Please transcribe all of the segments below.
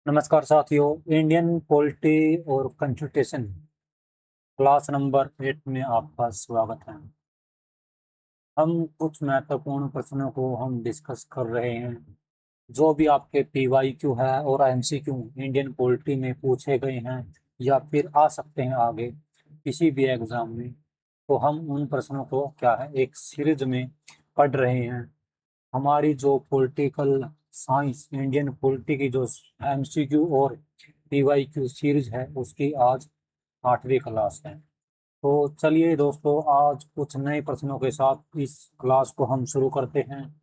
नमस्कार साथियों, Indian polity और कॉन्स्टिट्यूशन क्लास नंबर 8 में आपका स्वागत है। हम कुछ महत्वपूर्ण प्रश्नों को हम डिस्कस कर रहे हैं जो भी आपके पीवाईक्यू है और एमसीक्यू इंडियन पॉलिटी में पूछे गए हैं या फिर आ सकते हैं आगे किसी भी एग्जाम में। तो हम उन प्रश्नों को क्या है एक सीरीज में पढ़ रहे हैं। हमारी जो पॉलिटिकल साइंस इंडियन पॉलिटी की जो एमसीक्यू और पीवाईक्यू सीरीज है उसकी आज 8वीं क्लास है। तो चलिए दोस्तों, आज कुछ नए प्रश्नों के साथ इस क्लास को हम शुरू करते हैं।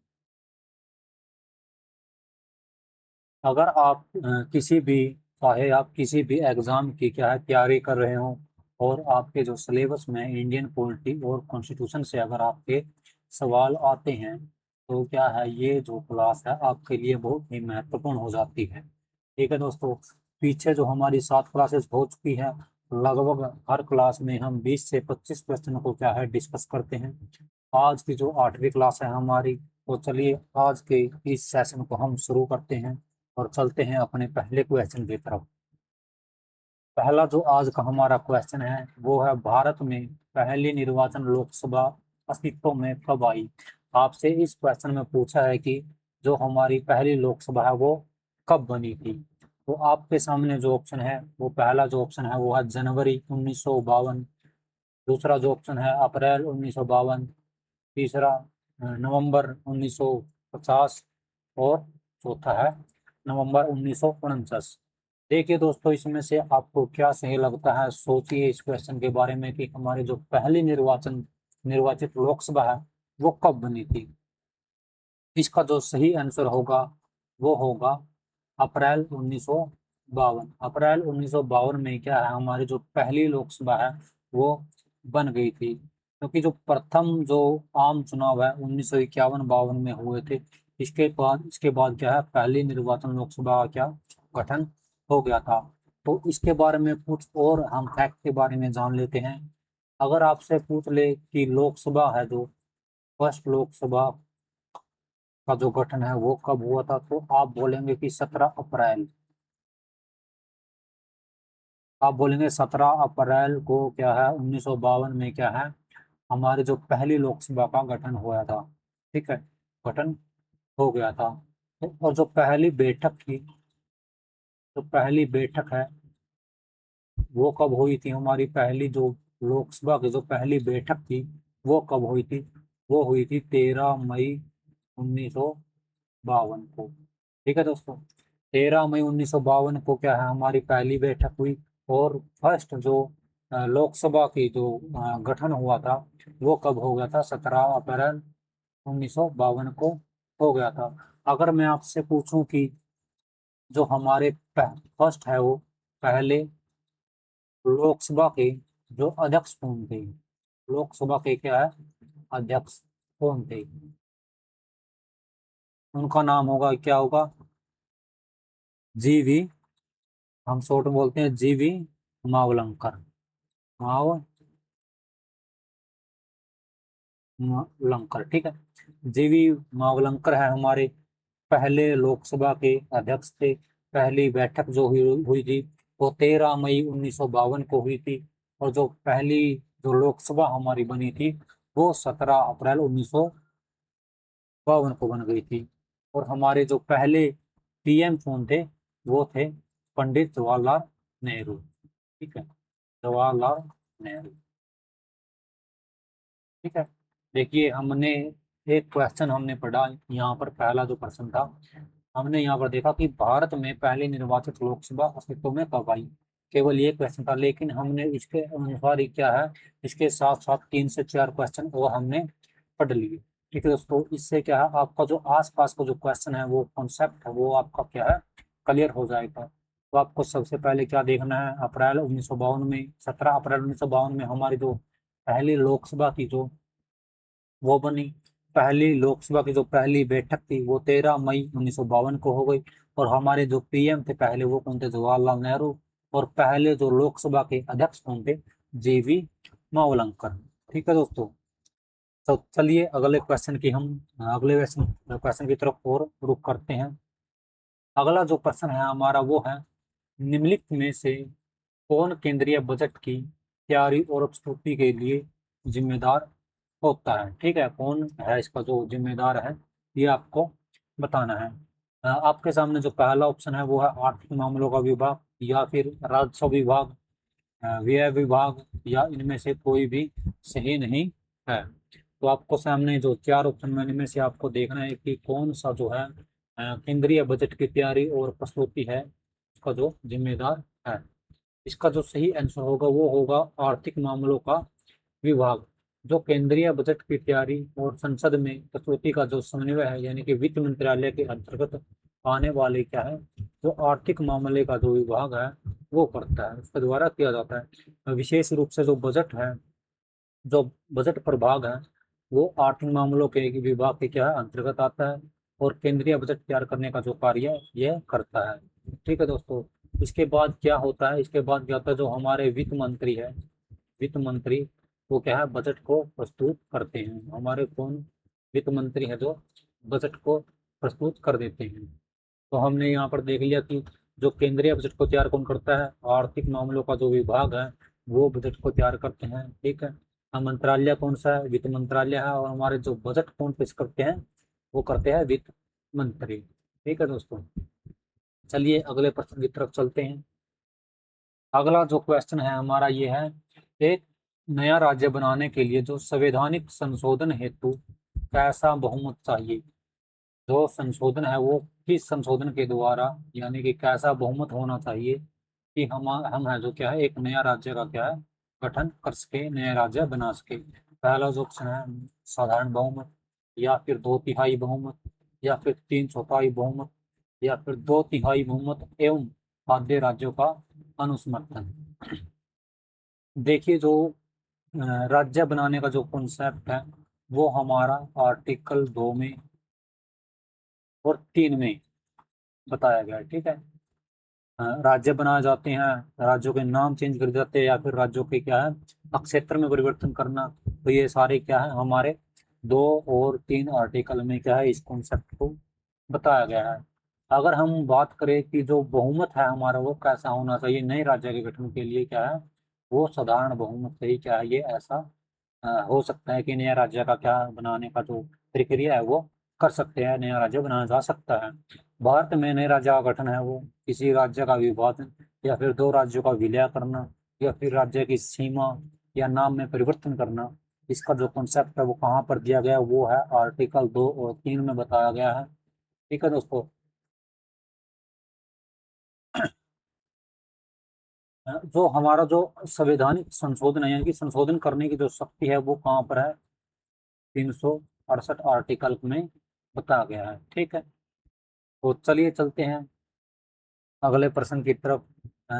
अगर आप किसी भी चाहे आप किसी भी एग्जाम की क्या है तैयारी कर रहे हो और आपके जो सिलेबस में इंडियन पॉलिटी और कॉन्स्टिट्यूशन से अगर आपके सवाल आते हैं तो क्या है ये जो क्लास है आपके लिए बहुत ही महत्वपूर्ण हो जाती है। ठीक है दोस्तों, पीछे जो हमारी 7 क्लासेस हो चुकी है, लगभग हर क्लास में हम 20 से 25 क्वेश्चन को क्या है डिस्कस करते हैं। आज की जो 8वीं क्लास है हमारी, तो चलिए आज के इस सेशन को हम शुरू करते हैं और चलते हैं अपने पहले क्वेश्चन की तरफ। पहला जो आज का हमारा क्वेश्चन है वो है, भारत में पहली निर्वाचन लोकसभा अस्तित्व में कब आई। आपसे इस क्वेश्चन में पूछा है कि जो हमारी पहली लोकसभा है वो कब बनी थी। तो आपके सामने जो ऑप्शन है वो पहला जो ऑप्शन है वो है जनवरी 1952। दूसरा जो ऑप्शन है अप्रैल 1952। तीसरा नवंबर 1950। और चौथा है नवंबर 1949। देखिए दोस्तों, इसमें से आपको क्या सही लगता है, सोचिए इस क्वेश्चन के बारे में कि हमारी जो पहली निर्वाचित लोकसभा है वो कब बनी थी। इसका जो सही आंसर होगा वो होगा अप्रैल 1952। अप्रैल 1952 में क्या है हमारी जो पहली लोकसभा है वो बन गई थी, क्योंकि जो प्रथम जो आम चुनाव है 1951-52 में हुए थे। इसके बाद क्या है पहली निर्वाचन लोकसभा का क्या गठन हो गया था। तो इसके बारे में कुछ और हम फैक्ट के बारे में जान लेते हैं। अगर आपसे पूछ ले कि लोकसभा है जो फर्स्ट लोकसभा का जो गठन है वो कब हुआ था, तो आप बोलेंगे कि 17 अप्रैल। आप बोलेंगे 17 अप्रैल को क्या है 1952 में क्या है हमारे जो पहली लोकसभा का गठन हुआ था। ठीक है, गठन हो गया था। और जो पहली बैठक थी, जो पहली बैठक है वो कब हुई थी, हमारी पहली जो लोकसभा की जो पहली बैठक थी वो कब हुई थी। वो हुई थी 13 मई 1952 को। ठीक है दोस्तों, 13 मई 1952 को क्या है हमारी पहली बैठक हुई। और फर्स्ट जो लोकसभा की जो गठन हुआ था वो कब हो गया था, 17 अप्रैल 1952 को हो गया था। अगर मैं आपसे पूछूं कि जो हमारे फर्स्ट है वो पहले लोकसभा के जो अध्यक्ष कौन थे, लोकसभा के क्या है अध्यक्ष कौन थे, उनका नाम होगा क्या होगा, जीवी, हम शॉर्ट में बोलते हैं जीवी मावलंकर। मावलंकर, ठीक है। जीवी मावलंकर है हमारे पहले लोकसभा के अध्यक्ष थे। पहली बैठक जो हुई हुई थी वो 13 मई 1952 को हुई थी। और जो पहली जो लोकसभा हमारी बनी थी वो 17 अप्रैल 1952 को बन गई थी। और हमारे जो पहले पीएम कौन थे, वो थे पंडित जवाहरलाल नेहरू। ठीक है, जवाहरलाल नेहरू। ठीक है, देखिए हमने एक क्वेश्चन हमने पढ़ा यहाँ पर, पहला जो प्रश्न था हमने यहाँ पर देखा कि भारत में पहली निर्वाचित लोकसभा अस्तित्व में कब आई। केवल ये क्वेश्चन था, लेकिन हमने इसके अनुसार ही क्या है इसके साथ साथ 3 से 4 क्वेश्चन और हमने पढ़ लिए। ठीक है दोस्तों, इससे क्या है आपका जो आसपास का जो क्वेश्चन है वो कॉन्सेप्ट है वो आपका क्या है क्लियर हो जाएगा। तो आपको सबसे पहले क्या देखना है, अप्रैल 1952 में 17 अप्रैल 1952 में हमारी जो पहली लोकसभा की जो वो बनी। पहली लोकसभा की जो पहली बैठक थी वो 13 मई 1952 को हो गई। और हमारे जो पीएम थे पहले वो कौन थे, जवाहरलाल नेहरू। और पहले जो लोकसभा के अध्यक्ष कौन थे, जीवी मावलंकर। ठीक है दोस्तों, तो चलिए अगले क्वेश्चन की तरफ और रुख करते हैं। अगला जो प्रश्न है हमारा वो है, निम्नलिखित में से कौन केंद्रीय बजट की तैयारी और प्रस्तुति के लिए जिम्मेदार होता है। ठीक है, कौन है इसका जो जिम्मेदार है, ये आपको बताना है। आपके सामने जो पहला ऑप्शन है वो है आर्थिक मामलों का विभाग, या फिर राजस्व विभाग, व्यय विभाग, या इनमें से कोई भी सही नहीं है। तो आपको सामने जो चार ऑप्शन में इनमें से आपको देखना है कि कौन सा जो है केंद्रीय बजट की तैयारी और प्रस्तुति है उसका जो जिम्मेदार है। इसका जो सही आंसर होगा वो होगा आर्थिक मामलों का विभाग। जो केंद्रीय बजट की तैयारी और संसद में प्रस्तुति का जो समन्वय है, यानी कि वित्त मंत्रालय के अंतर्गत आने वाले क्या है, जो आर्थिक मामले का जो विभाग है वो करता है, उसके द्वारा किया जाता है। विशेष रूप से जो बजट है, जो बजट प्रभाग है, वो आर्थिक मामलों के एक विभाग के क्या है अंतर्गत आता है, और केंद्रीय बजट तैयार करने का जो कार्य यह करता है। ठीक है दोस्तों, इसके बाद क्या होता है, इसके बाद क्या होता है, जो हमारे वित्त मंत्री है, वित्त मंत्री वो क्या है बजट को प्रस्तुत करते हैं। हमारे कौन वित्त मंत्री है जो बजट को प्रस्तुत कर देते हैं। तो हमने यहाँ पर देख लिया कि जो केंद्रीय बजट को तैयार कौन करता है, आर्थिक मामलों का जो विभाग है वो बजट को तैयार करते हैं। ठीक है, हम मंत्रालय कौन सा है, वित्त मंत्रालय है, और हमारे जो बजट कौन पेश करते हैं वो करते हैं वित्त मंत्री। ठीक है दोस्तों, चलिए अगले प्रश्न की तरफ चलते हैं। अगला जो क्वेश्चन है हमारा ये है, एक नया राज्य बनाने के लिए जो संवैधानिक संशोधन हेतु कैसा बहुमत चाहिए। जो संशोधन है वो किस संशोधन के द्वारा, यानी कि कैसा बहुमत होना चाहिए कि हम है जो क्या है एक नया राज्य का क्या है गठन कर सके, नया राज्य बना सके। पहला जो ऑप्शन है साधारण बहुमत, या फिर 2/3 बहुमत, या फिर 3/4 बहुमत, या फिर 2/3 बहुमत एवं आधे राज्यों का अनुसमर्थन। देखिए जो राज्य बनाने का जो कॉन्सेप्ट है वो हमारा आर्टिकल 2 में और 3 में बताया गया है। ठीक है, राज्य बनाए जाते हैं, राज्यों के नाम चेंज कर जाते हैं, या फिर राज्यों के क्या है क्षेत्र में परिवर्तन करना। तो ये सारे क्या है हमारे 2 और 3 आर्टिकल में क्या है इस कॉन्सेप्ट को बताया गया है। अगर हम बात करें कि जो बहुमत है हमारा वो कैसा होना चाहिए नए राज्य के गठन के लिए, क्या है वो साधारण बहुमत से ही क्या है ये ऐसा हो सकता है कि नया राज्य का क्या बनाने का जो प्रक्रिया है वो कर सकते हैं, नया राज्य बनाया जा सकता है। भारत में नए राज्य का गठन है वो किसी राज्य का विभाजन, या फिर 2 राज्यों का विलय करना, या फिर राज्य की सीमा या नाम में परिवर्तन करना। इसका जो कॉन्सेप्ट है वो कहाँ पर दिया गया है, वो है आर्टिकल 2 और 3 में बताया गया है। ठीक है दोस्तों, जो हमारा जो संवैधानिक संशोधन है, यानी कि संशोधन करने की जो शक्ति है वो कहाँ पर है, 368 आर्टिकल में बताया गया है। ठीक है, तो चलिए चलते हैं अगले प्रश्न की तरफ।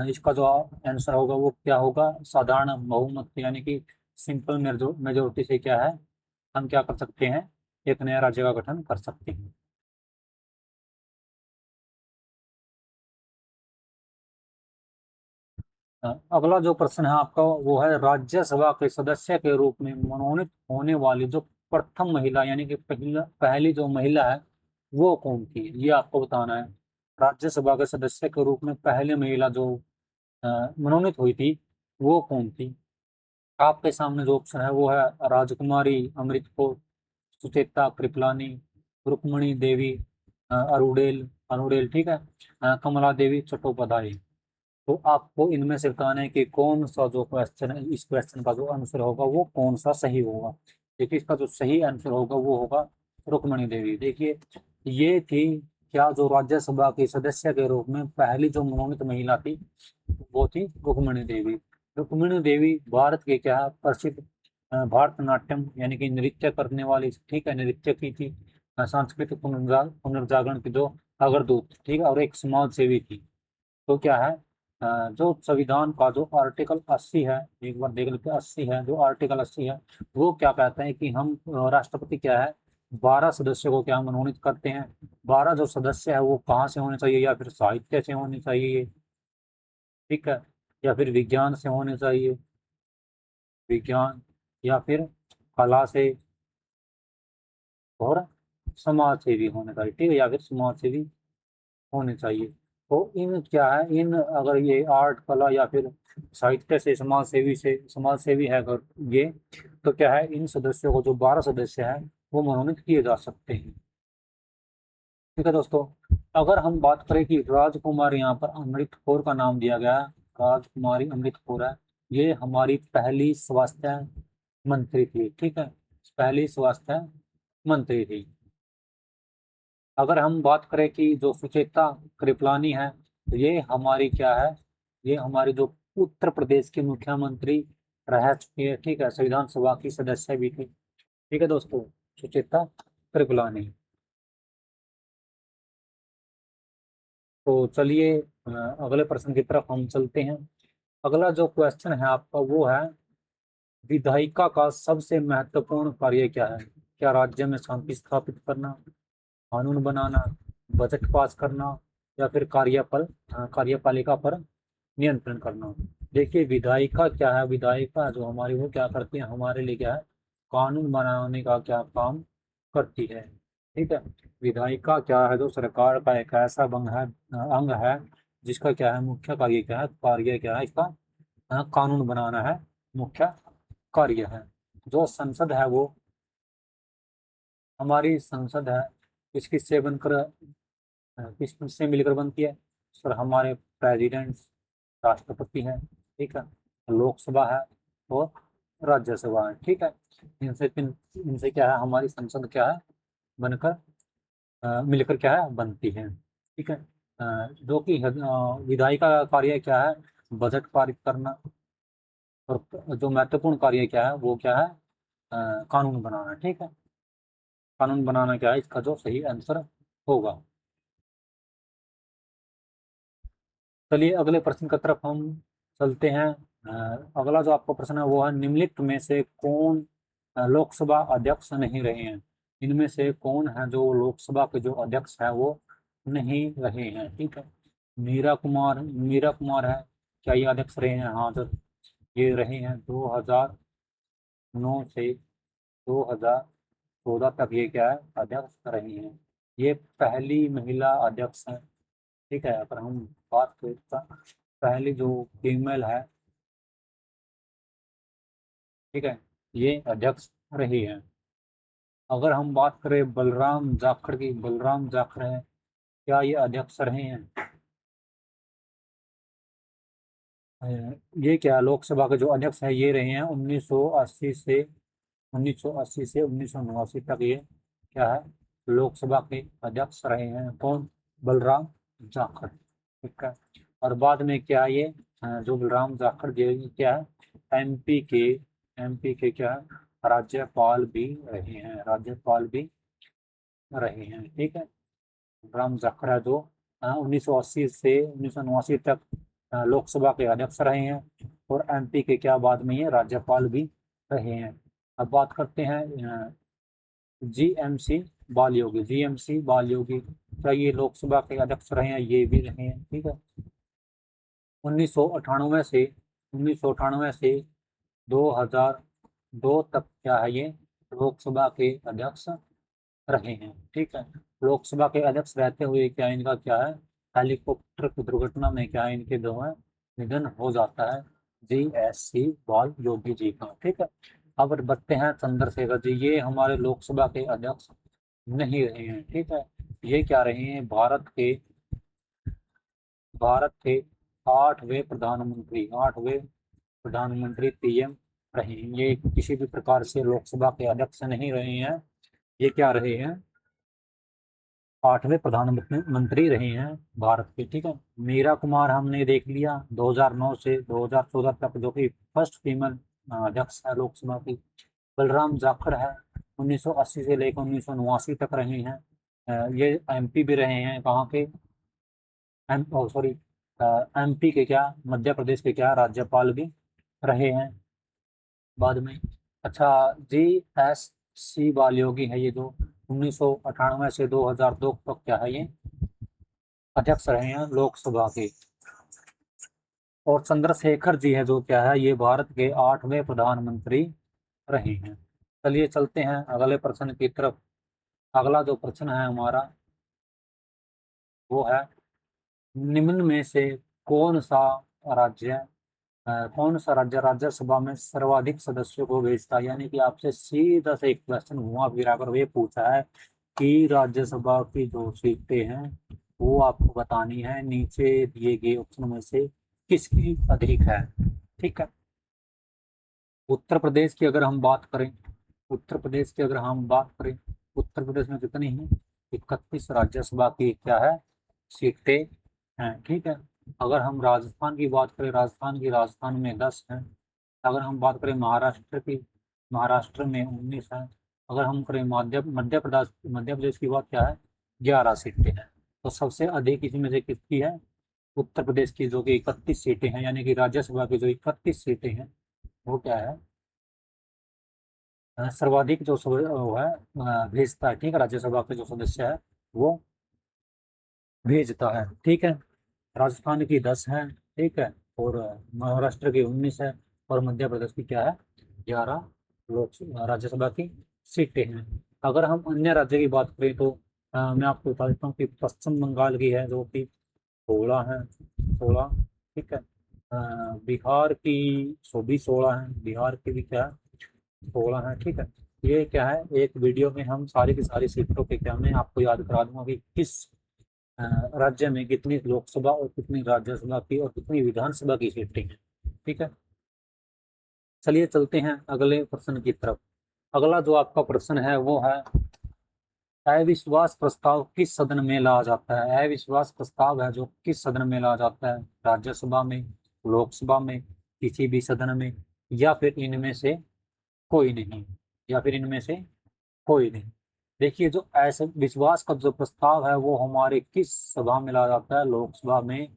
इसका जो आंसर होगा वो क्या होगा, साधारण बहुमत, यानी कि सिंपल मेजोरिटी से क्या है हम क्या कर सकते हैं एक नया राज्य का गठन कर सकते हैं। अगला जो प्रश्न है आपका वो है, राज्यसभा के सदस्य के रूप में मनोनीत होने वाली जो प्रथम महिला, यानी कि पहली जो महिला है वो कौन थी, ये आपको बताना है। राज्यसभा के सदस्य के रूप में पहली महिला जो मनोनीत हुई थी वो कौन थी। आपके सामने जो ऑप्शन है वो है राजकुमारी अमृत कौर, सुचेता कृपलानी, रुक्मणी देवी अरुडेल अरुडेल, ठीक है, कमला देवी चट्टोपाध्याय। तो आपको इनमें से बताना है कि कौन सा जो क्वेश्चन है, इस क्वेश्चन का जो आंसर होगा वो कौन सा सही होगा। देखिए इसका जो सही आंसर होगा वो होगा रुक्मणी देवी। देखिए ये थी क्या, जो राज्यसभा की सदस्य के रूप में पहली जो मनोनीत महिला थी वो थी रुक्मणी देवी। रुक्मणी देवी भारत के क्या प्रसिद्ध भारतनाट्यम यानी कि नृत्य करने वाली, ठीक है, नृत्य की थी, सांस्कृतिक पुनर्जागरण की जो अग्रदूत, ठीक है, और एक समाज सेवी थी। तो क्या है जो संविधान का जो आर्टिकल 80 है, एक बार देख लेते हैं 80 है, जो आर्टिकल 80 है वो क्या कहते हैं कि हम राष्ट्रपति क्या है 12 सदस्यों को क्या मनोनीत करते हैं। 12 जो सदस्य है वो कहाँ से होने चाहिए, या फिर साहित्य से होने चाहिए, ठीक है, या फिर विज्ञान से होने चाहिए, विज्ञान, या फिर कला से, और समाज सेवी होने चाहिए, ठीक है, या फिर समाज सेवी होने चाहिए। तो इन क्या है, इन अगर ये आर्ट कला या फिर साहित्य से समाज सेवी है अगर ये, तो क्या है, इन सदस्यों को, जो 12 सदस्य हैं, वो मनोनीत किए जा सकते हैं। ठीक है दोस्तों। अगर हम बात करें कि राजकुमार, यहाँ पर अमृत कौर का नाम दिया गया है, राजकुमारी अमृत कौर है, ये हमारी पहली स्वास्थ्य मंत्री थी। ठीक है, पहली स्वास्थ्य मंत्री थी। अगर हम बात करें कि जो सुचेता कृपलानी है, तो ये हमारी क्या है, ये हमारी जो उत्तर प्रदेश की मुख्यमंत्री रह चुकी है। ठीक है, संविधान सभा की सदस्य भी थी। ठीक है दोस्तों, सुचेता कृपलानी। तो चलिए अगले प्रश्न की तरफ हम चलते हैं। अगला जो क्वेश्चन है आपका वो है, विधायिका का सबसे महत्वपूर्ण कार्य क्या है? क्या राज्य में शांति स्थापित करना, कानून बनाना, बजट पास करना, या फिर कार्यपालिका पर नियंत्रण करना? देखिए, विधायिका क्या है, विधायिका जो हमारी, वो क्या करती है हमारे लिए, क्या है, कानून बनाने का क्या काम करती है। ठीक है, विधायिका क्या है, जो सरकार का एक ऐसा अंग है जिसका क्या है, मुख्य कार्य क्या है, कार्य क्या है इसका, कानून बनाना है, मुख्य कार्य है। जो संसद है वो, हमारी संसद है, किस किस से बनकर, किस किस से मिलकर बनती है? सर, हमारे प्रेसिडेंट, राष्ट्रपति हैं। ठीक है, लोकसभा है और राज्यसभा है। ठीक है, इनसे क्या है, हमारी संसद क्या है, बनकर मिलकर क्या है, बनती है। ठीक है, जो कि विधायिका का कार्य क्या है, बजट पारित करना, और जो महत्वपूर्ण कार्य क्या है वो क्या है, कानून बनाना। ठीक है, कानून बनाना क्या है, इसका जो सही आंसर होगा। चलिए अगले प्रश्न की तरफ हम चलते हैं। अगला जो आपका प्रश्न है वो है, निम्नलिखित में से कौन लोकसभा अध्यक्ष नहीं रहे हैं? इनमें से कौन है जो लोकसभा के जो अध्यक्ष है वो नहीं रहे हैं? ठीक है, मीरा कुमार है, क्या ये अध्यक्ष रहे हैं? हाँ सर, ये रहे हैं 2009 से 2014 तक, ये क्या है, अध्यक्ष रही हैं। ये पहली महिला अध्यक्ष हैं। ठीक है, अगर हम बात करें तो पहली जो फीमेल है, ठीक है, ये अध्यक्ष रही है। अगर हम बात करें बलराम जाखड़ की, बलराम जाखड़ है, क्या ये अध्यक्ष रहे हैं? अ, ये क्या लोकसभा के जो अध्यक्ष है ये रहे हैं 1980 से 1989 तक, ये क्या है, लोकसभा के अध्यक्ष रहे हैं। कौन? बलराम जाखड़। ठीक है, और बाद में क्या ये जो बलराम जाखड़ जी, ये क्या है, एमपी के क्या है, राज्यपाल भी रहे हैं, राज्यपाल भी रहे हैं। ठीक है, बलराम जाखड़ है जो 1980 से 1989 तक लोकसभा के अध्यक्ष रहे हैं, और एमपी के क्या, बाद में ये राज्यपाल भी रहे हैं। अब बात करते हैं जीएमसी जीएमसी बाल योगी, क्या ये लोकसभा के अध्यक्ष रहे हैं? ये भी रहे हैं। ठीक है, 1998 से 2002 तक क्या है, ये लोकसभा के अध्यक्ष रहे हैं। ठीक है, लोकसभा के अध्यक्ष रहते हुए क्या इनका क्या है, हेलीकॉप्टर की दुर्घटना में क्या है, इनके जो है निधन हो जाता है, जीएससी बाल योगी जी का। ठीक है, अब बढ़ते हैं चंद्रशेखर जी, ये हमारे लोकसभा के अध्यक्ष नहीं रहे हैं। ठीक है, ये क्या रहे हैं, भारत के 8वें प्रधानमंत्री पीएम रहे हैं। ये किसी भी प्रकार से लोकसभा के अध्यक्ष नहीं रहे हैं, ये क्या रहे हैं, 8वें प्रधानमंत्री रहे हैं भारत के। ठीक है, मीरा कुमार हमने देख लिया, 2009 से 2014 तक, जो कि फर्स्ट फीमेल अध्यक्ष है लोकसभा की। बलराम जाखड़ है, 1980 से लेकर 1989 तक रहे हैं। ये एमपी भी रहे हैं, कहाँ के, सॉरी, एमपी के क्या, मध्य प्रदेश के क्या, राज्यपाल भी रहे हैं बाद में। अच्छा, जी एस सी बालयोगी है, ये जो 1998 से 2002 तक क्या है, ये अध्यक्ष रहे हैं लोकसभा के। और चंद्रशेखर जी है जो क्या है, ये भारत के 8वें प्रधानमंत्री रहे हैं। चलिए चलते हैं अगले प्रश्न की तरफ। अगला जो प्रश्न है हमारा वो है, निम्न में से कौन सा राज्य कौन सा राज्य राज्यसभा में सर्वाधिक सदस्यों को भेजता है? यानी कि आपसे सीधा से एक क्वेश्चन घुमा फिरा कर ये पूछा है कि राज्यसभा की जो सीटें हैं वो आपको बतानी है नीचे दिए गए ऑप्शन में से किसकी अधिक है। ठीक है। उत्तर प्रदेश की अगर हम बात करें, उत्तर प्रदेश की अगर हम बात करें, उत्तर प्रदेश में कितनी है? 31 राज्यसभा की क्या है? सीटें हैं। ठीक है। अगर हम राजस्थान की बात करें, राजस्थान में 10 हैं। अगर हम बात करें महाराष्ट्र की, महाराष्ट्र में 19 है। अगर हम करें मध्य प्रदेश की बात, क्या है? 11 सीटें हैं। तो सबसे अधिक इसमें से किसकी है? उत्तर प्रदेश की, जो कि 31 सीटें हैं, यानी कि राज्यसभा की जो 31 सीटें हैं वो क्या है? सर्वाधिक जो वो है भेजता है। ठीक है। राज्यसभा के जो सदस्य है वो भेजता है। ठीक है। राजस्थान की 10 है। ठीक है। और महाराष्ट्र की 19 है। और मध्य प्रदेश की क्या है? 11 लोक राज्यसभा की सीटें हैं। अगर हम अन्य राज्य की बात करें तो मैं आपको बता देता हूँ कि पश्चिम बंगाल की है जो कि 16 है, 16। ठीक है। बिहार की सो भी 16 है, बिहार की भी क्या है? 16 है। ठीक है। ये क्या है, एक वीडियो में हम सारी की सारी सीटों के क्या, मैं आपको याद करा दूंगा कि किस अ, राज्य में कितनी लोकसभा और कितनी राज्यसभा की और कितनी विधानसभा की सीटें हैं। ठीक है। चलिए चलते हैं अगले प्रश्न की तरफ। अगला जो आपका प्रश्न है वो है, अविश्वास प्रस्ताव किस सदन में लाया जाता है? अविश्वास प्रस्ताव है जो किस सदन में लाया जाता है? राज्यसभा में, लोकसभा में, किसी भी सदन में, या फिर इनमें से कोई नहीं, या फिर इनमें से कोई नहीं। देखिए, जो ऐसे विश्वास का जो प्रस्ताव है वो हमारे किस सभा में लाया जाता है? लोकसभा में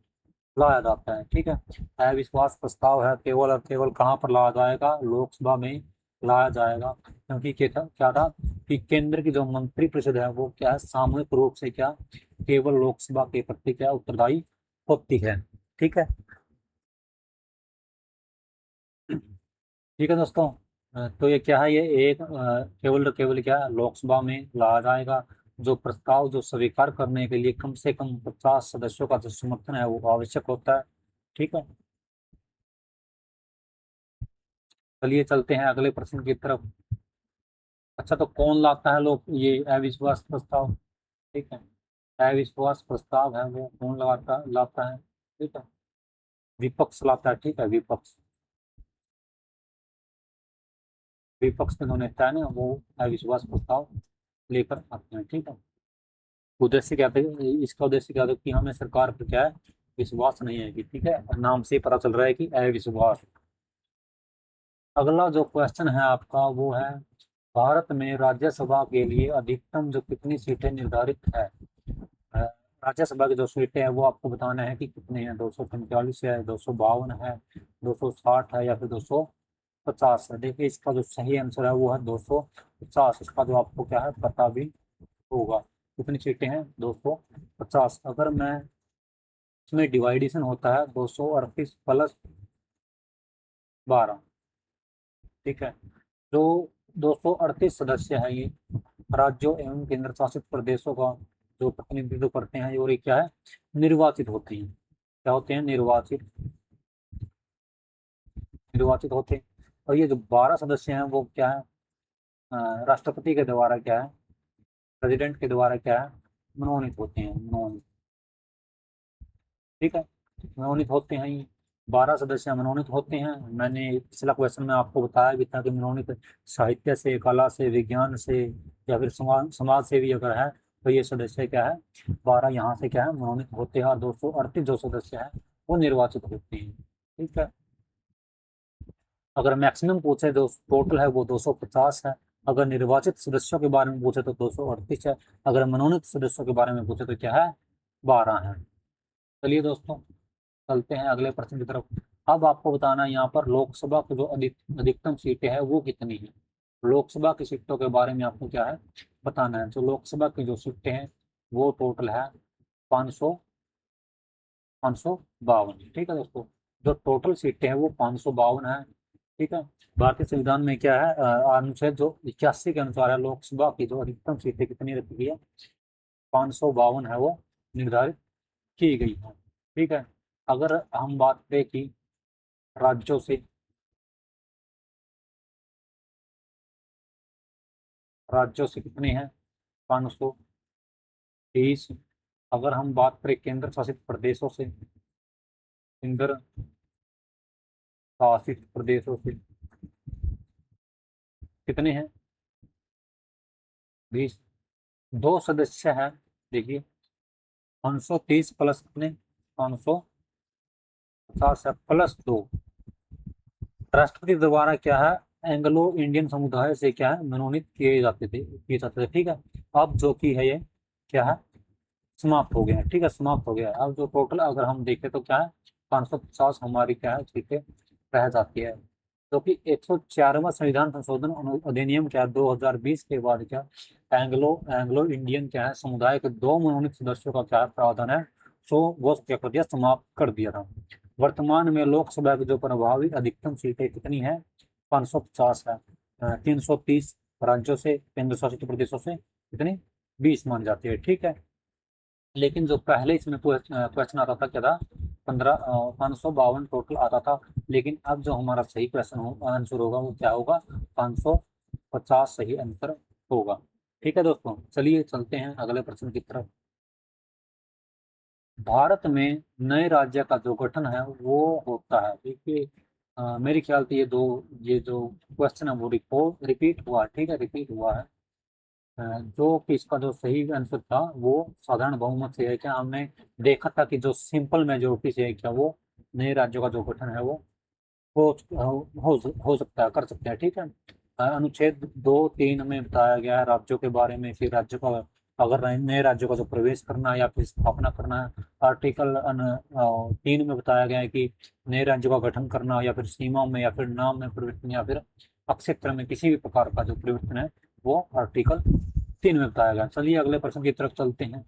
लाया जाता है। ठीक है। अविश्वास प्रस्ताव है केवल और केवल कहाँ पर लाया जाएगा? लोकसभा में लाया जाएगा। क्योंकि क्या था कि केंद्र की जो मंत्री परिषद है वो क्या है, सामूहिक रूप से क्या, केवल लोकसभा के प्रति क्या उत्तरदायी होती है। ठीक है। ठीक है दोस्तों। तो ये क्या है, ये एक केवल और केवल क्या है, लोकसभा में लाया जाएगा। जो प्रस्ताव जो स्वीकार करने के लिए कम से कम 50 सदस्यों का जो समर्थन है वो आवश्यक होता है। ठीक है। चलिए चलते हैं अगले प्रश्न की तरफ। अच्छा, तो कौन लाता है लोग ये अविश्वास प्रस्ताव? ठीक है। अविश्वास प्रस्ताव है वो कौन लाता है? ठीक है। विपक्ष लाता है। ठीक है। विपक्ष के जो नेता है ना वो अविश्वास प्रस्ताव लेकर आते हैं। ठीक है। उद्देश्य क्या था? इसका उद्देश्य क्या था कि हमें सरकार पर क्या है, विश्वास नहीं है कि, ठीक है, नाम से ही पता चल रहा है कि अविश्वास। अगला जो क्वेश्चन है आपका वो है, भारत में राज्यसभा के लिए अधिकतम जो कितनी सीटें निर्धारित है? अ, राज्यसभा की जो सीटें हैं वो आपको बताना है कि कितनी है, 245 है, 252 है, 260 है, या फिर 250 है। देखिए, इसका जो सही आंसर है वो है 250। इसका जो आपको क्या है पता भी होगा। कितनी सीटें हैं? 250। अगर मैं इसमें डिवाइडेशन होता है 238 प्लस 12। ठीक है। जो 238 सदस्य हैं ये राज्यों एवं केंद्र शासित प्रदेशों का जो प्रतिनिधित्व करते हैं, और ये क्या है, निर्वाचित होते हैं। क्या होते हैं? निर्वाचित होते हैं। और ये जो 12 सदस्य हैं वो क्या है, राष्ट्रपति के द्वारा क्या है, प्रेसिडेंट के द्वारा क्या है, मनोनीत होते हैं, मनोनीत। ठीक है। मनोनीत होते हैं ये 12 सदस्य मनोनीत होते हैं। मैंने पिछला क्वेश्चन में आपको बताया भी था कि मनोनीत साहित्य से, कला से, विज्ञान से, या फिर समाज से भी अगर है तो ये सदस्य क्या है, 12 यहाँ से क्या है मनोनीत होते हैं, और 238 जो सदस्य हैं वो निर्वाचित होते हैं। ठीक है। अगर मैक्सिमम पूछे जो टोटल है वो 250 है। अगर निर्वाचित सदस्यों के बारे में पूछे तो 238 है। अगर मनोनीत सदस्यों के बारे में पूछे तो क्या है, 12 है। चलिए दोस्तों, चलते हैं अगले प्रश्न की तरफ। अब आपको बताना है यहाँ पर लोकसभा की जो अधिकतम सीटें हैं वो कितनी है। लोकसभा की सीटों के बारे में आपको क्या है बताना है। जो लोकसभा की जो सीटें हैं वो टोटल है 500 552। ठीक है दोस्तों। जो टोटल सीटें हैं वो 552 है। ठीक है। भारतीय संविधान में क्या है, अनुच्छेद जो 81 के अनुसार है, लोकसभा की जो अधिकतम सीटें कितनी रखी गई है, 552 है वो निर्धारित की गई है। ठीक है। अगर हम बात करें कि राज्यों से, राज्यों से कितने हैं, 530। अगर हम बात करें केंद्र शासित प्रदेशों से, केंद्र शासित प्रदेशों से कितने हैं, 20। दो सदस्य हैं, देखिए 530 प्लस कितने, 550 है, प्लस 2। राष्ट्रपति द्वारा क्या है, एंग्लो इंडियन समुदाय से क्या है, मनोनीत किए जाते थे। ठीक है। अब जो कि है ये क्या है, समाप्त हो गया है। ठीक है, समाप्त हो गया है। अब जो टोटल अगर हम देखें तो क्या है, 550 हमारी क्या है सीटें रह जाती है। जो कि 104वां संविधान संशोधन अधिनियम क्या है, 2020 के बाद क्या, एंग्लो एंग्लो इंडियन क्या है समुदाय के दो मनोनीत सदस्यों का क्या है प्रावधान है, सो वो क्या कर दिया, समाप्त कर दिया था। वर्तमान में लोकसभा की जो प्रभावी अधिकतम सीटें कितनी है, 550 है। 330 राज्यों से, केंद्र शासित प्रदेशों से कितनी, 20 मान जाती है। ठीक है। लेकिन जो पहले इसमें क्वेश्चन आता था क्या था, 552 टोटल आता था। लेकिन अब जो हमारा सही क्वेश्चन आंसर होगा वो क्या होगा, 550 सही आंसर होगा। ठीक है दोस्तों, चलिए चलते हैं अगले प्रश्न की तरफ। भारत में नए राज्य का जो गठन है वो होता है, देखिए मेरे ख्याल से ये जो क्वेश्चन है वो रिपीट हुआ। ठीक है, रिपीट हुआ है। जो कि इसका जो सही आंसर था वो साधारण बहुमत से है। क्या हमने देखा था कि जो सिंपल मेजोरिटी से है क्या, वो नए राज्यों का जो गठन है वो हो हो सकता है, कर सकते हैं। ठीक है। अनुच्छेद 2-3 में बताया गया है राज्यों के बारे में, फिर राज्यों का अगर नए राज्यों का जो प्रवेश करना है या फिर स्थापना करना है। आर्टिकल 3 में बताया गया है कि नए राज्यों का गठन करना या फिर सीमा में या फिर नाम में परिवर्तन या फिर क्षेत्र में किसी भी प्रकार का जो परिवर्तन है वो आर्टिकल 3 में बताया गया। चलिए अगले प्रश्न की तरफ चलते हैं।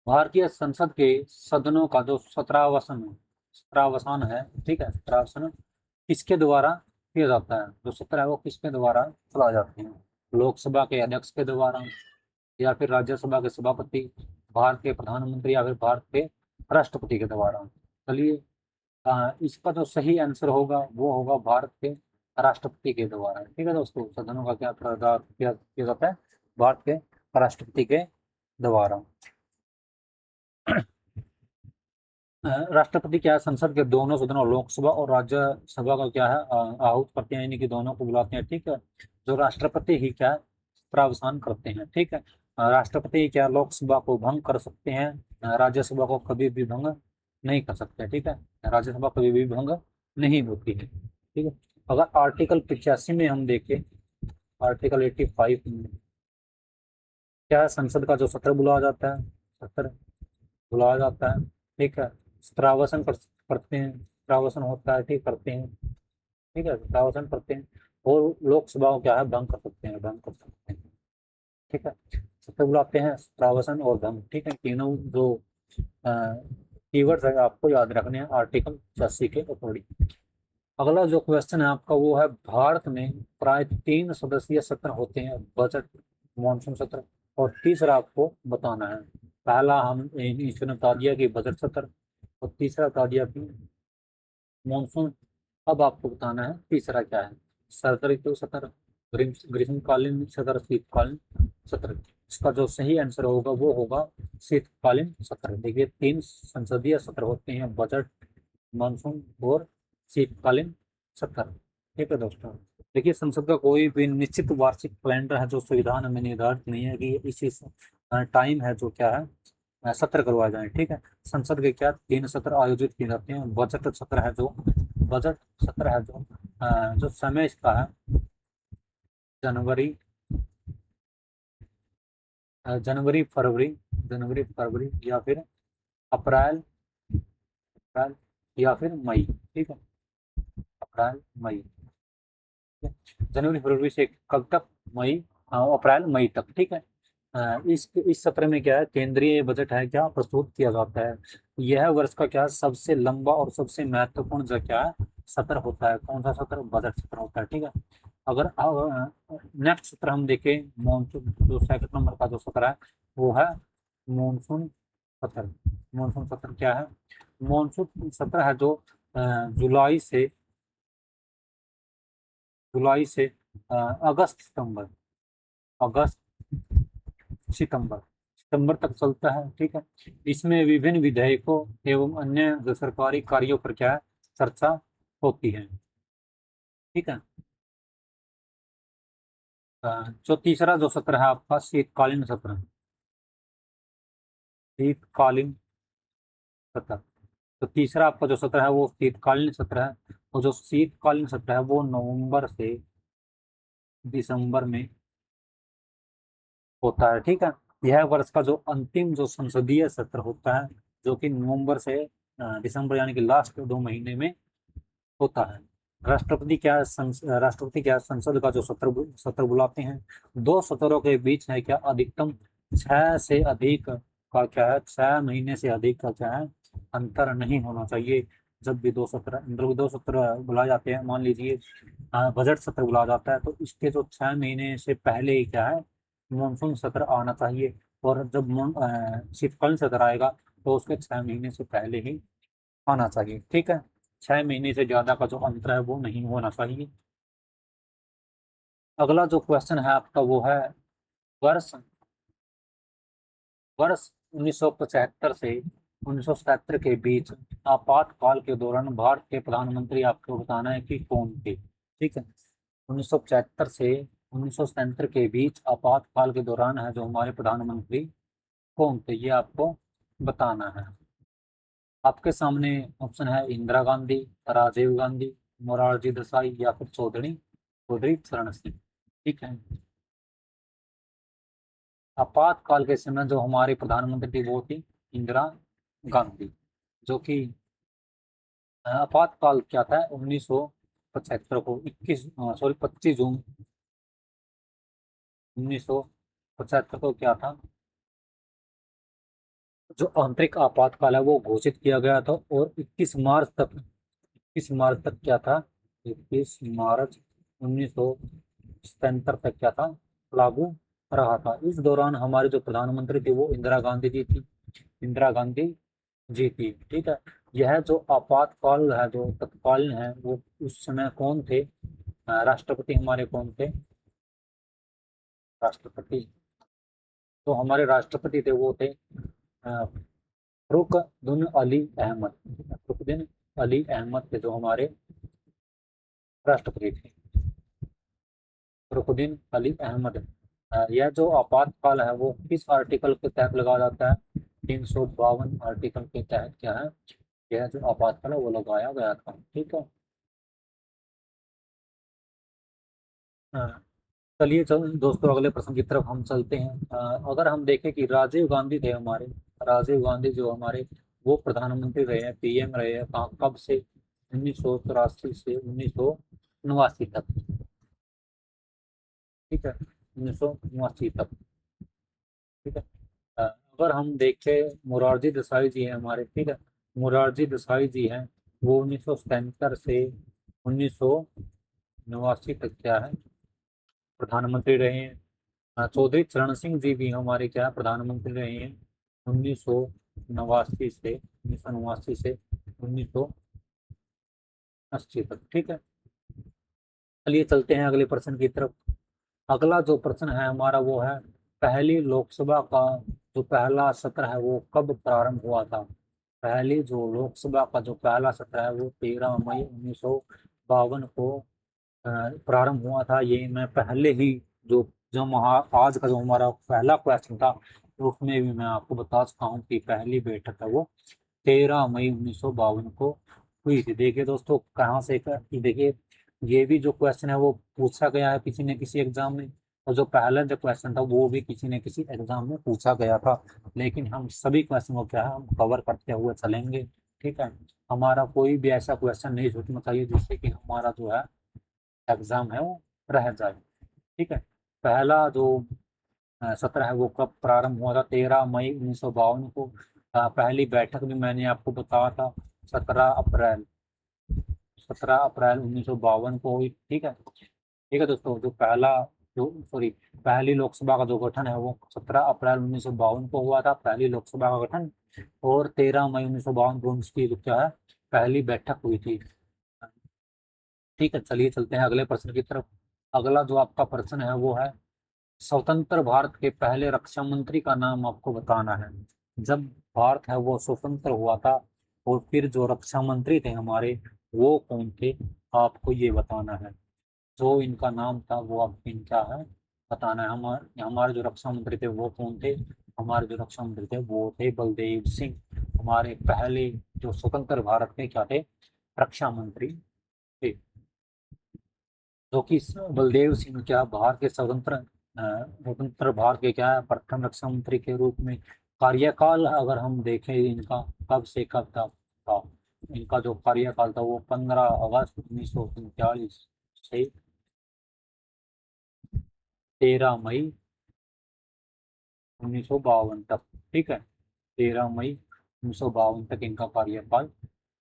भारतीय संसद के सदनों का जो 17वां है, ठीक है, 17वां किसके द्वारा किया जाता है, जो 17 है वो किसके द्वारा चलाए जाते हैं, लोकसभा के अध्यक्ष के द्वारा, या फिर राज्यसभा के सभापति, भारत के प्रधानमंत्री, या फिर भारत के राष्ट्रपति के द्वारा। चलिए इसका जो सही आंसर होगा वो होगा भारत के राष्ट्रपति के द्वारा। ठीक है दोस्तों, सदनों का क्या किया जाता है, भारत के राष्ट्रपति के द्वारा। राष्ट्रपति क्या है, संसद के दोनों सदनों लोकसभा और राज्यसभा का क्या है आहूत करते हैं, यानी कि दोनों को बुलाते हैं। ठीक है। जो राष्ट्रपति ही क्या है, प्रावधान करते हैं। ठीक है। राष्ट्रपति क्या लोकसभा को भंग कर सकते हैं, राज्यसभा को कभी भी भंग नहीं कर सकते। ठीक है। राज्यसभा कभी भी भंग नहीं होती है। ठीक है। अगर आर्टिकल 85 में हम देखें, आर्टिकल 85 में क्या है, संसद का जो सत्र बुलाया जाता है, सत्र बुलाया जाता है। ठीक है। श्रावसन करते हैं, श्रावसन होता है, ठीक करते हैं। ठीक है, श्रावसन करते हैं। और लोकसभा को क्या है, भंग कर सकते हैं, भंग कर सकते हैं। ठीक है। सत्र बुलाते हैं, श्रावसन और भंग। ठीक है, तीनों जो कीवर्ड्स है आपको याद रखने हैं आर्टिकल 85 के अकॉर्डिंग। अगला जो क्वेश्चन है आपका वो है, भारत में प्राय 3 सदस्यीय सत्र होते हैं, बजट, मॉनसून सत्र, और तीसरा आपको बताना है। पहला हम इसने बता दिया कि बजट सत्र, और तीसरा बता दिया कि मॉनसून। अब आपको बताना है तीसरा क्या है, शरद ऋतु सत्र, ग्रीष्मकालीन सत्र, शीतकालीन सत्र। इसका जो सही आंसर होगा वो होगा शीतकालीन सत्र। देखिए 3 संसदीय सत्र होते हैं, बजट, मानसून और शीतकालीन सत्र। ठीक है दोस्तों, देखिए संसद का कोई भी निश्चित वार्षिक कैलेंडर है जो संविधान में निर्धारित नहीं है कि इसी टाइम है जो क्या है सत्र करवाए जाए। ठीक है। संसद के क्या 3 सत्र आयोजित किए जाते हैं। बजट सत्र है जो समय इसका है जनवरी, जनवरी फरवरी या फिर अप्रैल, अप्रैल या फिर मई। ठीक है, अप्रैल मई। जनवरी फरवरी से कब तक, मई, अप्रैल मई तक। ठीक है। इस सत्र में क्या है, केंद्रीय बजट है क्या प्रस्तुत किया जाता है। यह वर्ष का क्या सबसे लंबा और सबसे महत्वपूर्ण जो क्या है सत्र होता है। कौन सा सत्र, बजट सत्र होता है। ठीक है। अगर नेक्स्ट सत्र हम देखें, मानसून जो सेकंड नंबर का जो सत्र है वो है मानसून सत्र। मानसून सत्र क्या है? मानसून सत्र है जो अ, जुलाई से अगस्त सितंबर, अगस्त सितंबर सितंबर तक चलता है। ठीक है, इसमें विभिन्न विधेयकों एवं अन्य जो सरकारी कार्यों पर क्या है, चर्चा होती है। ठीक है। जो तीसरा जो सत्र है आपका शीतकालीन सत्र, शीतकालीन सत्र। तो तीसरा आपका जो सत्र है वो शीतकालीन सत्र है, और जो शीतकालीन सत्र है वो नवंबर से दिसंबर में होता है। ठीक है, यह वर्ष का जो अंतिम जो संसदीय सत्र होता है, जो कि नवंबर से दिसंबर यानी कि लास्ट 2 महीने में होता है। राष्ट्रपति क्या संसद का जो सत्र बुलाते हैं। दो सत्रों के बीच है क्या अधिकतम 6 से अधिक का क्या है, 6 महीने से अधिक का क्या है, अंतर नहीं होना चाहिए। जब भी दो सत्र बुलाए जाते हैं, मान लीजिए बजट सत्र बुलाया जाता है, तो इसके जो 6 महीने से पहले ही क्या है, मानसून सत्र आना चाहिए। और जब शीतकालीन सत्र आएगा तो उसके 6 महीने से पहले ही आना चाहिए। ठीक है, 6 महीने से ज्यादा का जो अंतर है वो नहीं होना चाहिए। अगला जो क्वेश्चन है आपका वो है, वर्ष वर्ष 1975 से 1977 के बीच आपातकाल के दौरान भारत के प्रधानमंत्री आपको बताना है कि कौन थे। ठीक है, 1975 से 1977 के बीच आपातकाल के दौरान है जो हमारे प्रधानमंत्री कौन थे, ये आपको बताना है। आपके सामने ऑप्शन है इंदिरा गांधी, राजीव गांधी, मोरारजी देसाई या फिर चौधरी चौधरी चरण सिंह। ठीक है, आपातकाल के समय जो हमारी प्रधानमंत्री थी वो थी इंदिरा गांधी। जो कि आपातकाल क्या था, 1975 को 25 जून 1975 को क्या था, जो आंतरिक आपातकाल है वो घोषित किया गया था। और 21 मार्च तक क्या था, 21 मार्च 1977 तक क्या था, लागू रहा था। इस दौरान हमारे जो प्रधानमंत्री थे वो इंदिरा गांधी जी थी, इंदिरा गांधी जी थी। ठीक है, यह जो आपातकाल है जो तत्कालीन है वो उस समय कौन थे, राष्ट्रपति हमारे कौन थे, राष्ट्रपति, तो हमारे राष्ट्रपति थे वो थे फरुखदीन अली अहमद। फरुखदीन अली अहमद थे जो हमारे राष्ट्रपति थे, फरुखदीन अली अहमद। यह जो आपातकाल है वो किस आर्टिकल के तहत लगाया जाता है, 352 आर्टिकल के तहत क्या है, यह जो आपातकाल है वो लगाया गया था। ठीक है। हाँ, चलिए दोस्तों अगले प्रश्न की तरफ हम चलते हैं। अगर हम देखें कि राजीव गांधी थे हमारे, राजीव गांधी जो हमारे वो प्रधानमंत्री रहे हैं, पीएम रहे हैं, कब से, 1984 से 1989 तक। ठीक है, 1989 तक। ठीक है। अगर हम देखें मोरारजी देसाई जी हैं हमारे, ठीक है, मोरारजी देसाई जी हैं, वो 1977 से 1989 तक क्या है, प्रधानमंत्री रहे हैं। चौधरी चरण सिंह जी भी हमारे क्या है, प्रधानमंत्री रहे हैं 1989 से 1980 तक। ठीक है, चलिए चलते हैं अगले प्रश्न की तरफ। अगला जो प्रश्न है हमारा वो है, पहली लोकसभा का जो पहला सत्र है वो कब प्रारंभ हुआ था। पहली जो लोकसभा का जो पहला सत्र है वो 13 मई 1952 को प्रारंभ हुआ था। ये मैं पहले ही जो जो आज का जो हमारा पहला क्वेश्चन था तो उसमें भी मैं आपको बता चुका हूँ कि पहली बैठक है वो 13 मई 1952 को हुई थी। देखिए दोस्तों कहाँ से देखिए, ये भी जो क्वेश्चन है वो पूछा गया है किसी न किसी एग्जाम में, और जो पहला जो क्वेश्चन था वो भी किसी न किसी एग्जाम में पूछा गया था। लेकिन हम सभी क्वेश्चन को क्या है, हम कवर करते हुए चलेंगे। ठीक है, हमारा कोई भी ऐसा क्वेश्चन नहीं छूटना चाहिए जिससे कि हमारा जो है एग्जाम है वो रह जाए। ठीक है, पहला जो सत्र है वो कब प्रारंभ हुआ था, 13 मई 1952 को। पहली बैठक भी मैंने आपको बताया था 17 अप्रैल 17 अप्रैल 1952 को हुई। ठीक है दोस्तों, जो पहला जो सॉरी पहली लोकसभा का जो गठन है वो 17 अप्रैल 1952 को हुआ था, पहली लोकसभा का गठन। और 13 मई 1952 को उसकी जो क्या है पहली बैठक हुई थी। ठीक है, चलिए चलते हैं अगले प्रश्न की तरफ। अगला जो आपका प्रश्न है वो है, स्वतंत्र भारत के पहले रक्षा मंत्री का नाम आपको बताना है। जब भारत है वो स्वतंत्र हुआ था, और फिर जो रक्षा मंत्री थे हमारे, वो कौन थे, आपको ये बताना है। जो इनका नाम था वो आपको इनका है बताना है। हमारे हमारे जो रक्षा मंत्री थे वो कौन थे, हमारे जो रक्षा मंत्री थे वो थे बलदेव सिंह। हमारे पहले जो स्वतंत्र भारत के क्या थे, रक्षा मंत्री थे। जो कि बलदेव सिंह क्या भारत के स्वतंत्र भारत के क्या है प्रथम रक्षा मंत्री के रूप में। कार्यकाल अगर हम देखें इनका, कब से कब तक था, इनका जो कार्यकाल था वो 15 अगस्त 1947 से 13 मई 1952 तक। ठीक है, 13 मई 1952 तक इनका कार्यकाल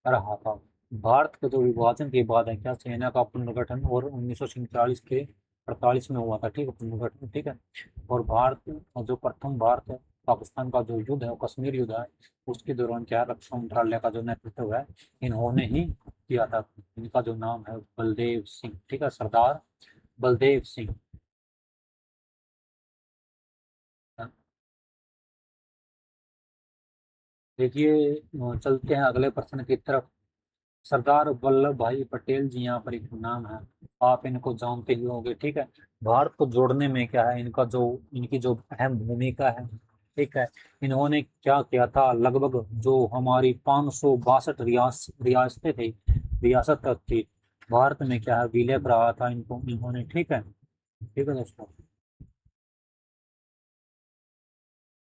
रहा था। भारत के जो विभाजन के बाद है क्या, सेना का पुनर्गठन और 1947 के 48 में हुआ था। ठीक है, पुनर्गठन। ठीक है, और भारत जो प्रथम भारत है पाकिस्तान का जो युद्ध है वो कश्मीर युद्ध है, उसके दौरान क्या है, रक्षा मंत्रालय का जो नेतृत्व है इन्होंने ही किया था। इनका जो नाम है बलदेव सिंह। ठीक है, सरदार बलदेव सिंह। देखिए, चलते हैं अगले प्रश्न की तरफ। सरदार वल्लभ भाई पटेल जी यहाँ पर एक नाम है, आप इनको जानते ही होंगे। ठीक है, भारत को जोड़ने में क्या है इनका जो, इनकी जो अहम भूमिका है। ठीक है, इन्होंने क्या किया था, लगभग जो हमारी 562 रियासतें थी, रियासत तक थी भारत में क्या है विलय रहा था इनको इन्होंने। ठीक है दोस्तों।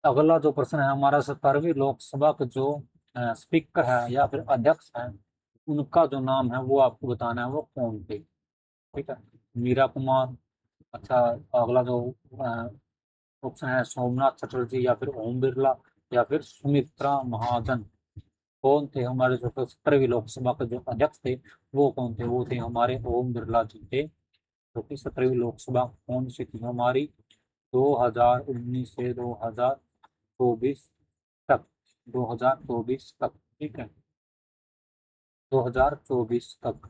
अगला जो प्रश्न है हमारा, 17वीं लोकसभा के जो स्पीकर है या फिर अध्यक्ष है, उनका जो नाम है वो आपको बताना है, वो कौन थे। ठीक है, मीरा कुमार। अच्छा, अगला जो ऑप्शन है, सोमनाथ चटर्जी या फिर ओम बिरला या फिर सुमित्रा महाजन। कौन थे हमारे जो 17वीं लोकसभा के जो अध्यक्ष थे, वो कौन थे, वो थे हमारे ओम बिरला जी थे। जो कि 17वीं लोकसभा कौन सी थी हमारी, 2019 से 2024 तक, 2024 तक। ठीक है, 2024 तक।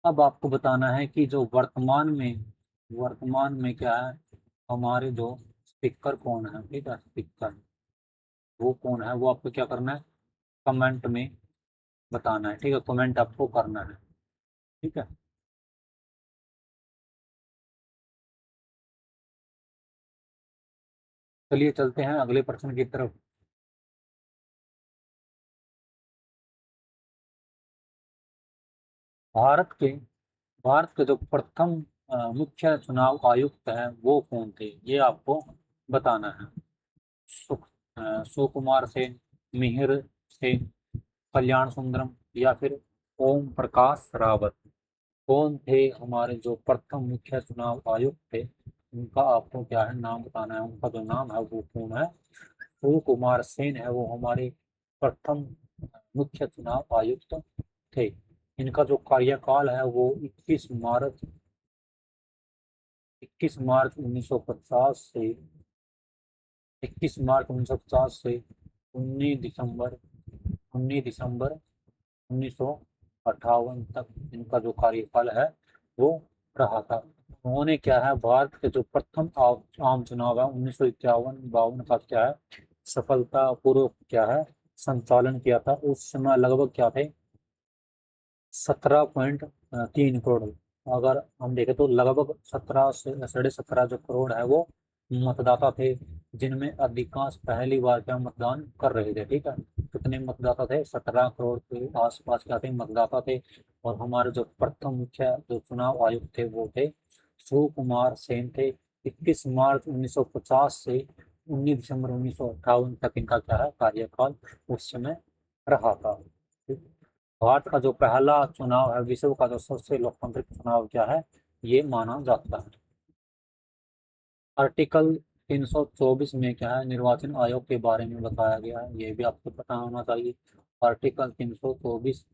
अब आपको बताना है कि जो वर्तमान में क्या है, हमारे जो स्पीकर कौन है। ठीक है, स्पीकर वो कौन है, वो आपको क्या करना है, कमेंट में बताना है। ठीक है, कमेंट आपको करना है। ठीक है, चलिए चलते हैं अगले प्रश्न की तरफ। भारत के भारत के जो प्रथम मुख्य चुनाव आयुक्त हैं वो कौन थे, ये आपको बताना है। सुकुमार सेन, मिहिर सेन, कल्याण सुंदरम या फिर ओम प्रकाश रावत। कौन थे हमारे जो प्रथम मुख्य चुनाव आयुक्त थे, उनका आपको क्या है नाम बताना है। उनका जो नाम है वो कौन है, सुकुमार सेन है वो हमारे प्रथम मुख्य चुनाव आयुक्त थे। इनका जो कार्यकाल है वो 21 मार्च 1950 से 1950 से 19 दिसंबर 1958 तक इनका जो कार्यकाल है वो रहा था। उन्होंने क्या है भारत के जो प्रथम आम चुनाव है 1951-52 का क्या है सफलता पूर्वक क्या है संचालन किया था। उस समय लगभग क्या थे, 17.3 करोड़। अगर हम देखें तो लगभग 17 से 17.5 जो करोड़ है वो मतदाता थे, जिनमें अधिकांश पहली बार क्या मतदान कर रहे थे। ठीक है, कितने मतदाता थे, 17 करोड़ के आसपास क्या थे मतदाता थे। और हमारे जो प्रथम मुख्य जो चुनाव आयुक्त थे वो थे सुकुमार सेन थे। 21 मार्च 1950 से 19 दिसंबर 1958 तक इनका क्या है कार्यकाल उस समय रहा था। भारत का जो पहला चुनाव है, विश्व का जो सबसे लोकतांत्रिक चुनाव क्या है, ये माना जाता है। आर्टिकल 324 में क्या है निर्वाचन आयोग के बारे में बताया गया है, ये भी आपको पता होना चाहिए। आर्टिकल 324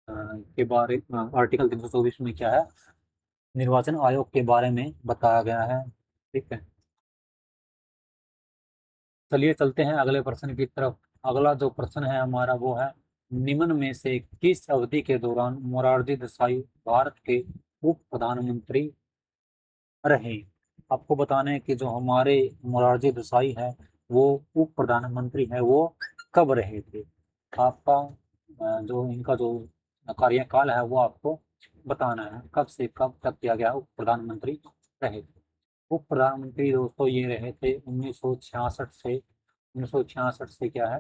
के बारे आर्टिकल 324 में क्या है निर्वाचन आयोग के बारे में बताया गया है। ठीक है, चलिए चलते हैं अगले प्रश्न की तरफ। अगला जो प्रश्न है हमारा वो है, निम्न में से किस अवधि के दौरान मोरारजी देसाई भारत के उप प्रधानमंत्री रहे। आपको बताना है कि जो हमारे मोरारजी देसाई है वो उप प्रधानमंत्री है, वो कब रहे थे। आपका जो इनका जो कार्यकाल है वो आपको बताना है, कब से कब तक किया गया उप प्रधानमंत्री रहे थे। उप प्रधानमंत्री दोस्तों ये रहे थे 1966 से, 1966 से क्या है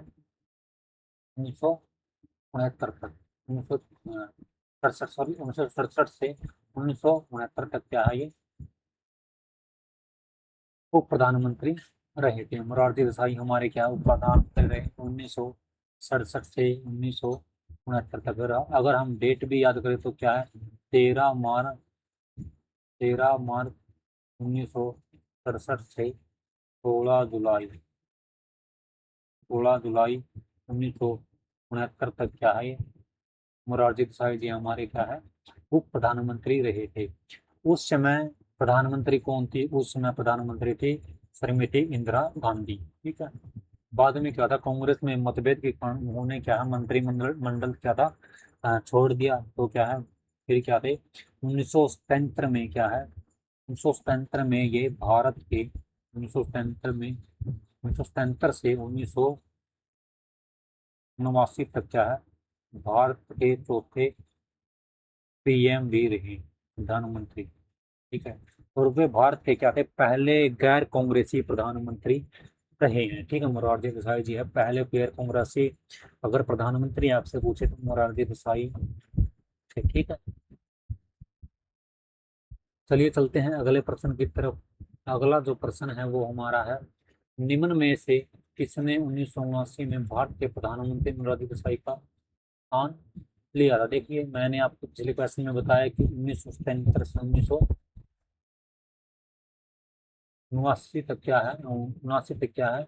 1969 तक, 1967, सॉरी 1967 से 1969 तक क्या है ये उप प्रधानमंत्री रहे थे। मोरारजी देसाई हमारे क्या उप प्रधानमंत्री रहे 1967 से 1969 तक। अगर हम डेट भी याद करें तो क्या है 13 मार्च, 13 मार्च 1967 से 16 जुलाई, 16 जुलाई 1969 तक क्या है ये मोरारजी देसाई जी हमारे क्या है उप प्रधानमंत्री रहे थे। उस समय प्रधानमंत्री कौन थी, उस समय प्रधानमंत्री थी श्रीमती इंदिरा गांधी। ठीक है, बाद में क्या था कांग्रेस में मतभेद के कारण उन्होंने क्या है मंत्रिमंडल मंडल क्या था छोड़ दिया। तो क्या है फिर क्या थे 1977 में क्या है 1977 में ये भारत के 1977 में 1977 से 1989 तक क्या है भारत के चौथे पीएम भी रहे, प्रधानमंत्री। ठीक है, और वे भारत के क्या थे पहले गैर कांग्रेसी प्रधानमंत्री रहे हैं। ठीक है, मोरारजी देसाई जी है पहले गैर कांग्रेसी अगर प्रधानमंत्री आपसे पूछे तो मोरारजी देसाई थे। ठीक है, चलिए चलते हैं अगले प्रश्न की तरफ। अगला जो प्रश्न है वो हमारा है, निम्न में से किसने 1979 में भारत के प्रधानमंत्री मोरारजी देसाई का स्थान लिया था। देखिए मैंने आपको पिछले क्वेश्चन में बताया कि 1977 से 1979 तक क्या है 79 तक क्या है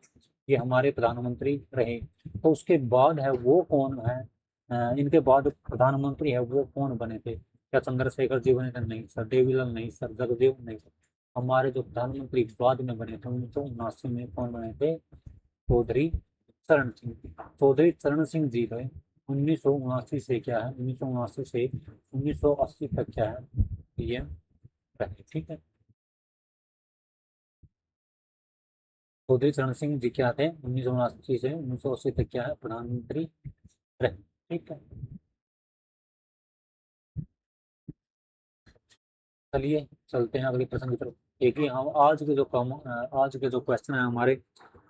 ये हमारे प्रधानमंत्री रहे। तो उसके बाद है वो कौन है इनके बाद प्रधानमंत्री है वो कौन बने थे। क्या चंद्रशेखर जी बने थे? नहीं सर। देवीलाल नहीं सर। जगदेव नहीं सर। हमारे जो प्रधानमंत्री बाद में बने थे 1979 में कौन बने थे, चौधरी चरण सिंह। चौधरी चरण सिंह जी थे 1979 से क्या है 1979 से 1980 तक क्या है पीएम रहे। ठीक है, चौधरी चरण सिंह जी क्या थे 1979 से 1980 तक क्या है प्रधानमंत्री रहे। ठीक है, चलिए चलते हैं अगले प्रश्न की तरफ। देखिए हम आज के जो क्वेश्चन है हमारे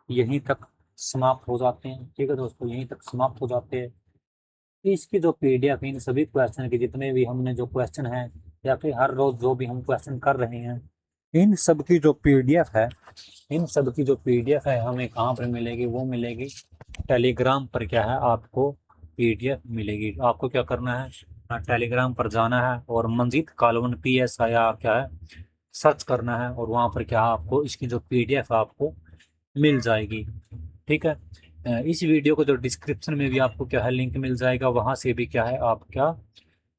यहीं तक समाप्त हो जाते हैं। ठीक है दोस्तों, यहीं तक समाप्त हो जाते हैं। इसकी जो पीडीएफ इन सभी क्वेश्चन के जितने भी हमने जो क्वेश्चन है या फिर हर रोज जो भी हम क्वेश्चन कर रहे हैं इन सब की जो पीडीएफ है, इन सब की जो पीडीएफ है हमें कहाँ पर मिलेगी, वो मिलेगी टेलीग्राम पर। क्या है आपको पीडीएफ मिलेगी। आपको क्या करना है टेलीग्राम पर जाना है और मंजीत कालवन PSI क्या है सर्च करना है और वहाँ पर क्या है आपको इसकी जो पीडीएफ आपको मिल जाएगी। ठीक है, इस वीडियो को जो डिस्क्रिप्शन में भी आपको क्या है लिंक मिल जाएगा, वहाँ से भी क्या है आप क्या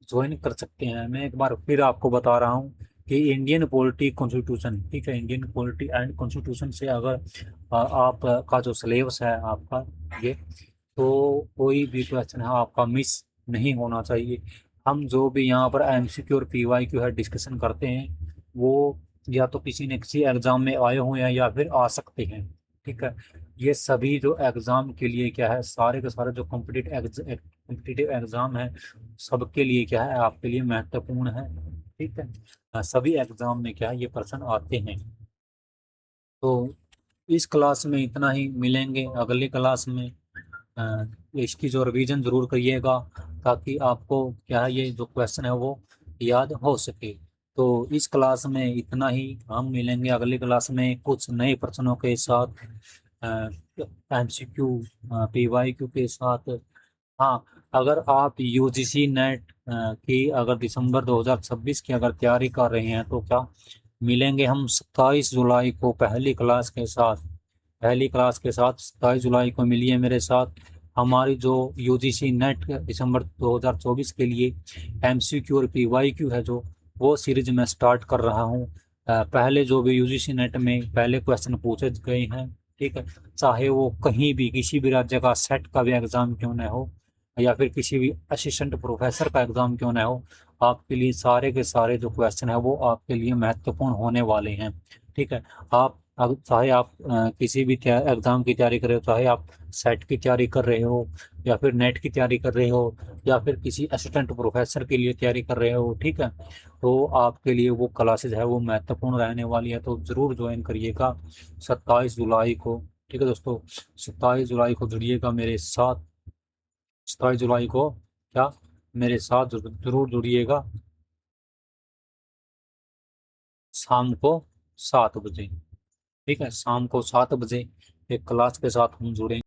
ज्वाइन कर सकते हैं। मैं एक बार फिर आपको बता रहा हूँ कि इंडियन पॉलिटी कॉन्स्टिट्यूशन, ठीक है, इंडियन पॉलिटी एंड कॉन्स्टिट्यूशन से अगर आप का जो सिलेबस है आपका ये, तो कोई भी क्वेश्चन है आपका मिस नहीं होना चाहिए। हम जो भी यहाँ पर MCQ और PYQ है डिस्कशन करते हैं वो या तो किसी न किसी एग्जाम में आए हुए हैं या फिर आ सकते हैं। ठीक है, ये सभी जो एग्जाम के लिए क्या है सारे के सारे जो कॉम्पिटिटिव एग्जाम है सबके लिए क्या है आपके लिए महत्वपूर्ण है। ठीक है, सभी एग्जाम में क्या है ये प्रश्न आते हैं। तो इस क्लास में इतना ही, मिलेंगे अगली क्लास में। अ, इसकी जो रिवीजन जरूर करिएगा ताकि आपको क्या है ये जो क्वेश्चन है वो याद हो सके। तो इस क्लास में इतना ही, हम मिलेंगे अगली क्लास में कुछ नए प्रश्नों के साथ, MCQ PYQ के साथ। हाँ, अगर आप UGC नेट की अगर दिसंबर 2026 की अगर तैयारी कर रहे हैं तो क्या मिलेंगे हम 27 जुलाई को पहली क्लास के साथ 27 जुलाई को मिलिए मेरे साथ। हमारी जो UGC नेट दिसंबर 2024 के लिए MCQ और PYQ है जो वो सीरीज में स्टार्ट कर रहा हूँ। पहले जो भी UGC नेट में पहले क्वेश्चन पूछे गए हैं ठीक है। चाहे वो कहीं भी किसी भी राज्य का सेट का भी एग्जाम क्यों ना हो, या फिर किसी भी असिस्टेंट प्रोफेसर का एग्जाम क्यों ना हो, आपके लिए सारे के सारे जो क्वेश्चन है वो आपके लिए महत्वपूर्ण होने वाले हैं। ठीक है। आप चाहे आप किसी भी एग्जाम की तैयारी कर रहे हो, चाहे आप सेट की तैयारी कर रहे हो, या फिर नेट की तैयारी कर रहे हो, या फिर किसी असिस्टेंट प्रोफेसर के लिए तैयारी कर रहे हो, ठीक है, तो आपके लिए वो क्लासेस है वो महत्वपूर्ण रहने वाली है, तो ज़रूर ज्वाइन करिएगा 27 जुलाई को। ठीक है दोस्तों, 27 जुलाई को जुड़िएगा मेरे साथ। 27 जुलाई को क्या, मेरे साथ जरूर जुड़िएगा शाम को 7 बजे। ठीक है, शाम को 7 बजे एक क्लास के साथ हम जुड़ेंगे।